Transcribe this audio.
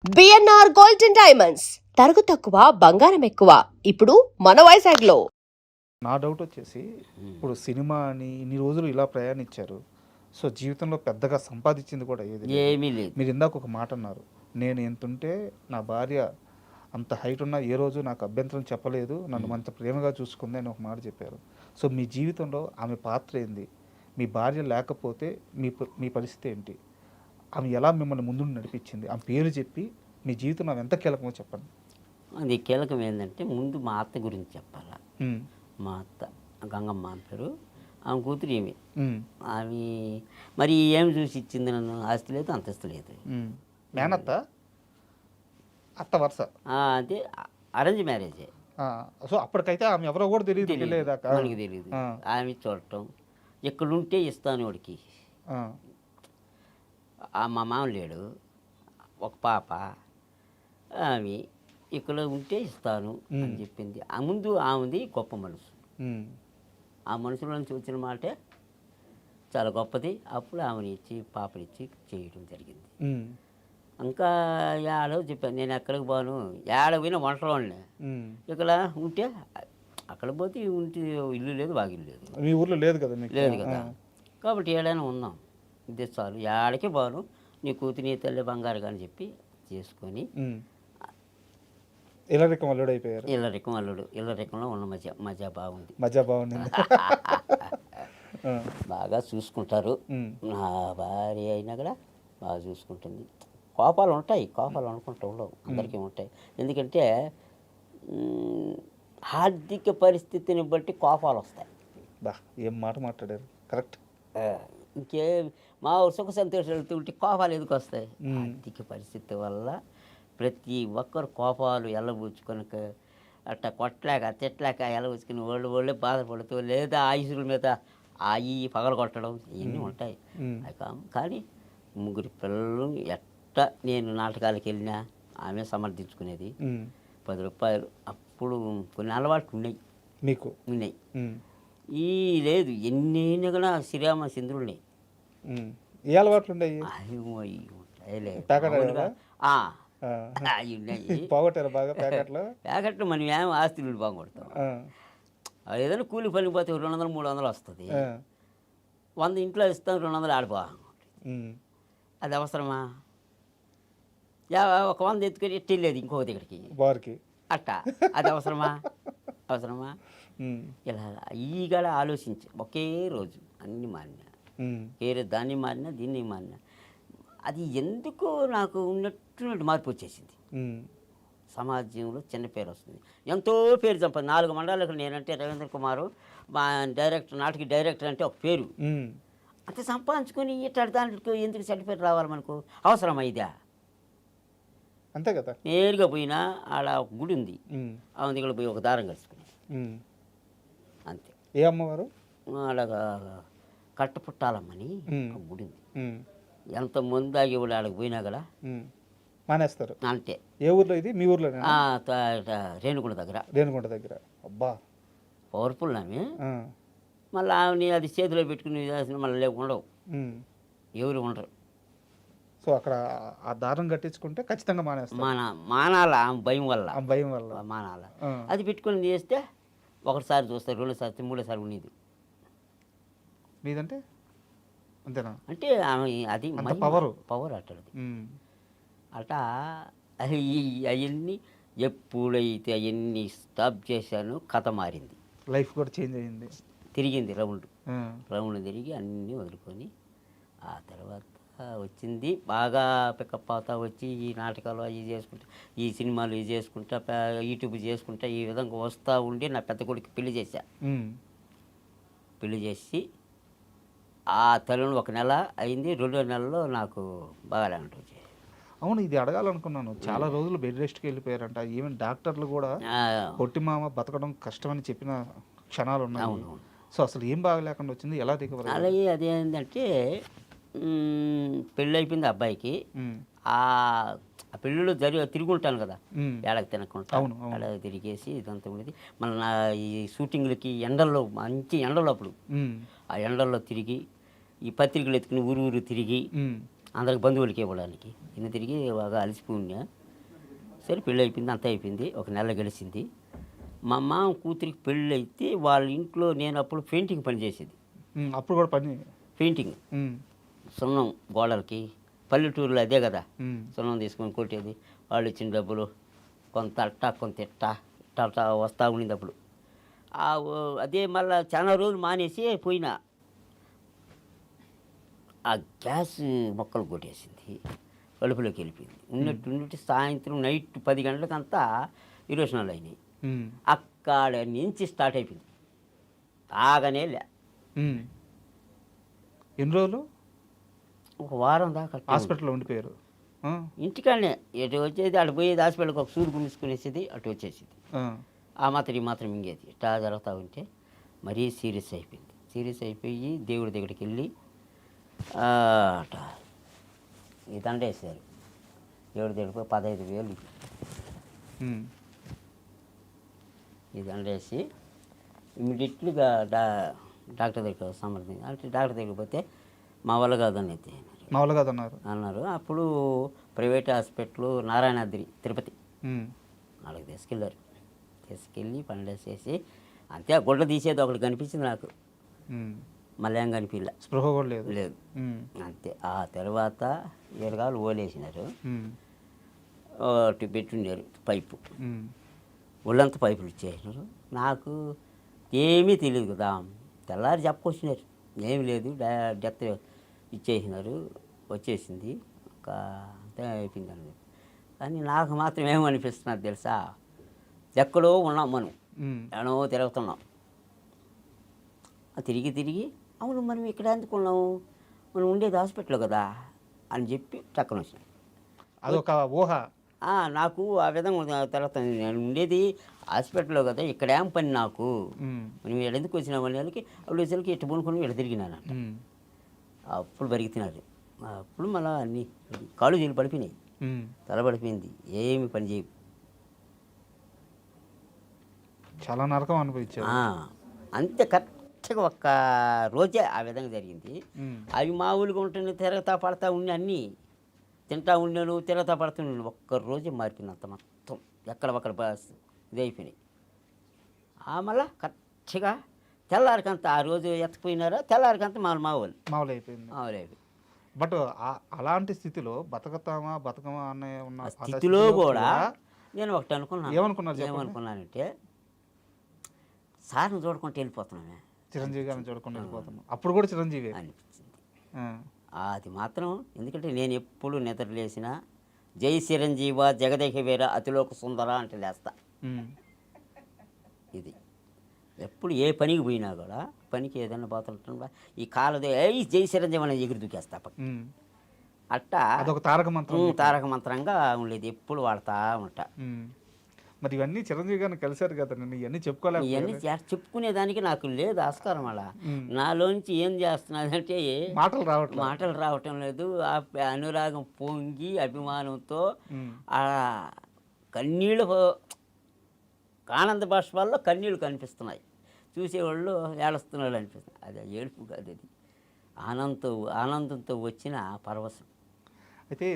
BNR gold and diamonds తరుగు తక్కువ బంగారం ఎక్కువ ఇప్పుడు మన వైజాగ్లో. నా డౌట్ వచ్చేసి ఇప్పుడు సినిమా అని ఇన్ని రోజులు ఇలా ప్రయాణించారు. సో జీవితంలో పెద్దగా సంపాదించింది కూడా ఏమీ లేదు. మీరు ఇందాక ఒక మాట అన్నారు, నేను ఎంతుంటే నా భార్య అంత హైట్ ఉన్నా ఏ రోజు నాకు అభ్యంతరం చెప్పలేదు, నన్ను అంత ప్రేమగా చూసుకుంది అని ఒక మాట చెప్పారు. సో మీ జీవితంలో ఆమె పాత్ర ఏంది? మీ భార్య లేకపోతే మీ పరిస్థితి ఏంటి? ఆమె ఎలా మిమ్మల్ని ముందు నడిపించింది? ఆమె పేరు చెప్పి మీ జీవితంలో ఆమె ఎంత కీలకమో చెప్పండి. అది కీలకం ఏంటంటే ముందు మా అత్త గురించి చెప్పాలా. మా అత్త గంగమ్మ అని పేరు, ఆమె కూతురు ఏమి. ఆమె మరి ఏమి చూసి ఇచ్చింది నన్ను? ఆస్తి లేదు, అంతస్తు లేదు. మేనత్త అత్త వరుస అదే అరేంజ్ మ్యారేజే. సో అప్పటికైతే ఆమె ఎవరో కూడా తెలియదు, మనకి తెలియదు. ఆమె చూడటం, ఎక్కడుంటే ఇస్తాను వాడికి. మా మామ లేడు, ఒక పాప, ఆమె ఇక్కడ ఉంటే ఇస్తాను అని చెప్పింది. ఆ ముందు ఆమెది గొప్ప మనసు. ఆ మనసులో నుంచి వచ్చిన మాటే చాలా గొప్పది. అప్పుడు ఆమెని ఇచ్చి పాపనిచ్చి చేయడం జరిగింది. ఇంకా ఏడో చెప్పాను, నేను ఎక్కడికి పోను, ఏడ పోయినా వంటలోనే. ఇక్కడ ఉంటే అక్కడ పోతే ఉంటే ఇల్లు లేదు, వాగిల్లు లేదు. మీ ఊర్లో లేదు కదా? లేదు కదా, కాబట్టి ఏడైనా ఉందాం, ఇదే చాలు, ఏడకి పోను, నీ కూతురు నీ తల్లి బంగారు కానీ చెప్పి చేసుకొని ఇల్లరికం అల్లుడు అయిపోయారు. ఇల్లరికం అల్లుడు. ఇల్లరికంలో ఉన్న మజా బాగుంది. మజా బాగుంది. బాగా చూసుకుంటారు. నా భార్య అయినా కూడా బాగా చూసుకుంటుంది. కోపాలు ఉంటాయి, కోపాలు అనుకుంటూ ఉండవు, అందరికీ ఉంటాయి. ఎందుకంటే ఆర్థిక పరిస్థితిని బట్టి కోపాలు వస్తాయి. ఏం మాట మాట్లాడారు, కరెక్ట్. ఇంకే మా సుఖ సంతోషాలు ఉంటే కోపాలు ఎందుకు వస్తాయి? ఆర్థిక పరిస్థితి వల్ల ప్రతి ఒక్కరు కోపాలు ఎల్లబూచుకొని అట్లా కొట్టలేక తిట్టలేక ఎల్లబూచుకుని వాళ్ళే బాధపడుతూ, లేదా ఆయుషుల మీద ఆయి పగల కొట్టడం, ఇవన్నీ ఉంటాయి. కానీ ముగ్గురు పిల్లలు ఎట్ట నేను నాటకాలకు వెళ్ళినా ఆమె సమర్థించుకునేది. 10 రూపాయలు అప్పుడు కొన్ని అలవాట్లు ఉన్నాయి మీకు. ఉన్నాయి. ఈ లేదు ఎన్ని కూడా శ్రీరామ చంద్రుల్ని. ఏ అలవాట్లు ఉన్నాయి? అవి ఉన్నాయి. పోగొట్టారు బాగా ప్యాకెట్లు. ప్యాకెట్లు మనం ఏమో ఆస్తులు బాగుపడతాం. ఏదైనా కూలి పనికి పోతే 200 300 వస్తుంది. 100 ఇంట్లో ఇస్తాం, 200 ఆడిపో. అది అవసరమా? ఒక 100 ఎత్తుకొని ఎట్టలేదు ఇంకో దగ్గరికి బార్కి అట్ట, అది అవసరమా? అవసరమా? ఇలా ఈగడ ఆలోచించి ఒకే రోజు అన్నీ మారినా, వేరే దాన్ని మారినా దీన్ని మారినా, అది ఎందుకో నాకు ఉన్నట్టు మార్పు వచ్చేసింది. సమాజంలో చిన్న పేరు వస్తుంది, ఎంతో పేరు సంపద. 4 మండలాలకు నేనంటే రవీంద్ర కుమారు, మా డైరెక్టర్, నాటక డైరెక్టర్ అంటే ఒక పేరు. అంత సంపాదించుకొని ఇట్లా దాంట్లో ఎందుకు చెడ్డ పేరు రావాలి మనకు? అవసరమా ఇదా? అంతే కదా. నేరుగా పోయినా ఆడ ఒక గుడి ఉంది, ఆమె దగ్గర పోయి ఒక దారం కలుసుకుని అంతే. ఏ అమ్మవారు? అలాగా కట్టపుట్టాలమ్మని ఒక గుడి ఉంది. ఎంత ముందు ఆగేవాళ్ళు ఆడకు పోయినా కదా మానేస్తారు అంతే. ఏ ఊర్లో ఇది? మీ ఊర్లో? రేణుగుంట దగ్గర. రేణుగుంట దగ్గర. అబ్బా, పవర్ఫుల్ ఆమె. మళ్ళీ ఆమెని అది చేతిలో పెట్టుకుని మళ్ళీ లేవు, ఉండవు, ఎవరు ఉండరు. సో అక్కడ ఆ దారం కట్టించుకుంటే ఖచ్చితంగా మానేస్తారు. మానాల భయం వల్ల. భయం వల్ల మానాల. అది పెట్టుకుని చేస్తే ఒకటిసారి చూస్తారు, 2సారి 3సారి ఉండేది. మీదంటే అంతేనా? అంటే ఆమె అది పవర్ అట్టది. అట అవన్నీ ఎప్పుడైతే అవన్నీ స్టాప్ చేశానో కథ మారింది, లైఫ్ కూడా చేంజ్ అయ్యింది. తిరిగింది రౌండ్ తిరిగి అన్నీ వదులుకొని ఆ తర్వాత వచ్చింది. బాగా పికప్ అవుతా వచ్చి ఈ నాటకాలు అవి చేసుకుంటా, ఈ సినిమాలు ఇవి చేసుకుంటా, యూట్యూబ్ చేసుకుంటా, ఈ విధంగా వస్తూ ఉండి నా పెద్ద కొడుకు పెళ్లి చేశా. పెళ్లి చేసి ఆ తల్లిని 1 నెల అయింది, 2వ నెలలో నాకు బాగా ఉంటుంది. అవును, ఇది అడగాలనుకున్నాను. చాలా రోజులు బెడ్ రెస్ట్కి వెళ్ళిపోయారంట. ఈవెన్ డాక్టర్లు కూడా పొట్టి మామ బతకడం కష్టమని చెప్పిన క్షణాలు ఉన్నాయి. సో అసలు ఏం బాగలేకుండా వచ్చింది, ఎలా దిగవరు? అలాగే అదేంటంటే పెళ్ళి అయిపోయింది అబ్బాయికి. ఆ పెళ్ళిలో తిరిగి ఉంటాను కదా, ఏడకి తినకుండా ఏడ తిరిగేసి ఇదంతా ఉండేది. మళ్ళీ ఈ షూటింగ్లకి ఎండల్లో, మంచి ఎండలో, అప్పుడు ఆ ఎండల్లో తిరిగి ఈ పత్రికలు ఎత్తుకుని ఊరు తిరిగి అందరికి బంధువులకి ఇవ్వడానికి ఇన్ని తిరిగి బాగా అలసిపోయినా. సరే పెళ్ళి అయిపోయింది, అంతా అయిపోయింది. ఒక నెల గడిచింది. మా మామ కూతురికి పెళ్ళి అయితే వాళ్ళ ఇంట్లో నేను అప్పుడు పెయింటింగ్ పని చేసేది. అప్పుడు కూడా పని. పెయింటింగ్ ఉమ్, సున్నం గోడలకి, పల్లెటూరులో అదే కదా, ఉమ్, సున్నం తీసుకొని కొట్టేది. వాళ్ళు ఇచ్చిన డబ్బులు కొంత అట్ట కొంత ఇట్ట వస్తూ ఉండింది అప్పుడు. అదే మళ్ళీ చాలా రోజులు మానేసి పోయినా. ఆ గ్యాస్ మొక్కలు కొట్టేసింది, కడుపులోకి వెళ్ళిపోయింది. ఉన్నట్టు సాయంత్రం నైట్ 10 గంటలకంతా ఇరోషనాలు అయినాయి. ఉమ్, అక్కడ నుంచి స్టార్ట్ అయిపోయింది. ఆగనే లే. ఉమ్. ఎన్ని రోజులు ఒక వారం దాకా అట్టే ఉంది. హాస్పిటల్లో ఉండిపోయారు? ఆ, ఇంటికాడనే ఎటు వచ్చేది అటు పోయేది, హాస్పిటల్కి ఒక సూరు గుంజుకునేసేది, అటు వచ్చేసేది. ఆ, ఆ మాత్రం ఈ మాత్రం మింగేది. ఇట్లా జరుగుతూ ఉంటే మరీ సీరియస్ అయిపోయింది. సీరియస్ అయిపోయి దేవుడి దగ్గరికి వెళ్ళి అట ఈ దండ వేసారు. దేవుడి దగ్గరికి 15,000 ఉమ్, ఈ దండ వేసి ఇమ్మీడియట్లీగా డాక్టర్ దగ్గర సంప్రదించి, అంటే డాక్టర్ దగ్గరికి పోతే మా వల్ల కాదని అయితే మామూలు కాదన్నారు. అన్నారు. అప్పుడు ప్రైవేట్ హాస్పిటల్ నారాయణాద్రి తిరుపతి ఉమ్, వాళ్ళకి తీసుకెళ్ళి పండేసేసి అంతే. ఆ గుడ్డ తీసేది ఒకటి కనిపించింది నాకు, ఉమ్. మళ్ళీ ఏం కనిపించలే. స్పృహ కూడా లేదు. లేదు ఉమ్, అంతే. ఆ తర్వాత ఎరగాలు ఓలేసినారు, ఉమ్, అటు పెట్టుండారు పైపు, ఉమ్, ఒళ్ళంతా పైపులు ఇచ్చేసినారు. నాకు ఏమీ తెలియదు కదా. తెల్లారి చెప్పొచ్చినారు, ఏమి లేదు, డెత్ ఇచ్చేసినారు, వచ్చేసింది, ఒక అంతే అయిపోయింది అని. కానీ నాకు మాత్రం ఏమనిపిస్తున్నది తెలుసా, ఎక్కడో ఉన్నాం మనం, ఉమ్. ఎక్కడో తిరుగుతున్నాం. తిరిగి అవును మనం ఇక్కడ ఎందుకున్నాము, మనం ఉండేది హాస్పిటల్ కదా అని చెప్పి టక్కన వచ్చినాం. అదొక ఊహ. నాకు ఆ విధంగా తర్వాత నేను ఉండేది హాస్పిటల్లో కదా, ఇక్కడ ఏం పని నాకు, ఉమ్, మనం ఇక్కడ ఎందుకు వచ్చినామని వాళ్ళకి అప్పుడు వచ్చేసరికి ఇటు పూనుకొని ఇక్కడ తిరిగినాను. ఉమ్, అప్పుడు బరిగితున్నారు. అప్పుడు మళ్ళీ అన్ని కాళ్ళు చేలు పడిపోయినాయి, ఉమ్. తల పడిపోయింది, ఏమి పని చేయ. చాలా నరకం అనిపించారు. అంతే కరెక్ట్గా ఒక్క రోజే ఆ విధంగా జరిగింది. ఉమ్, అవి మామూలుగా ఉంటున్నాయి, తిరగతా పడతా ఉండి అన్నీ తింటా ఉన్నాను, తిరగతా పడుతున్నాను. ఒక్కరోజే మారిపోయింది అంత మొత్తం, ఎక్కడ ఇది అయిపోయినాయి. మళ్ళా కరెక్ట్గా తెల్లారికంత ఆ రోజు ఎత్తపోయినారో తెల్లారికంత మామూలు మామూలు అయిపోయింది. అయిపోయి. బట్ అలాంటి స్థితిలో బతకమా అనే ఉన్న ఆ స్థితిలో కూడా నేను ఒకటి అనుకున్నాను. ఏమనుకున్నారు చెప్పండి? ఏమనుకున్నానంటే సార్ని చూడకుండా వెళ్ళిపోతున్నాను చిరంజీవి గారిని చూడకుండా వెళ్ళిపోతున్నాం. అప్పుడు కూడా చిరంజీవి అనిపించింది. ఆ, అది మాత్రం ఎందుకంటే నేను ఎప్పుడు నిద్రలేసిన జై చిరంజీవ జగదేక వీర అతిలోక సుందర అంటే లేస్తా. ఉమ్, ఇది ఎప్పుడు ఏ పనికి పోయినా కూడా, పనికి ఏదైనా పోతుంటా ఈ కాలదే జై చిరంజీవి అనేది ఎగురు దూకేస్తా పక్క. ఉమ్. అట్టా అదొక తారక మంత్రం. తారక మంత్రంగా ఉండేది, ఎప్పుడు వాడుతూ ఉంటా. ఉమ్. మరి ఇవన్నీ చిరంజీవి గారిని కలిశారు కదా, నేను ఇవన్నీ ఇవన్నీ చెప్పుకోలేకపోయాను. చెప్పుకునేదానికి నాకు లేదు ఆస్కారం. అలా ఉమ్. నాలోంచి ఏం చేస్తున్నదంటే మాటలు రావట్లేదు. మాటలు రావటం లేదు. ఆ అనురాగం పొంగి అభిమానంతో ఉమ్, ఆ కన్నీళ్ళు, ఆనంద బాష్పాల్లో కన్నీళ్ళు కనిపిస్తున్నాయి. చూసేవాళ్ళు ఏడుస్తున్నాడు అనిపిస్తుంది. అది ఏడుపు కాదు, అది ఆనందంతో వచ్చిన పరవశం. అయితే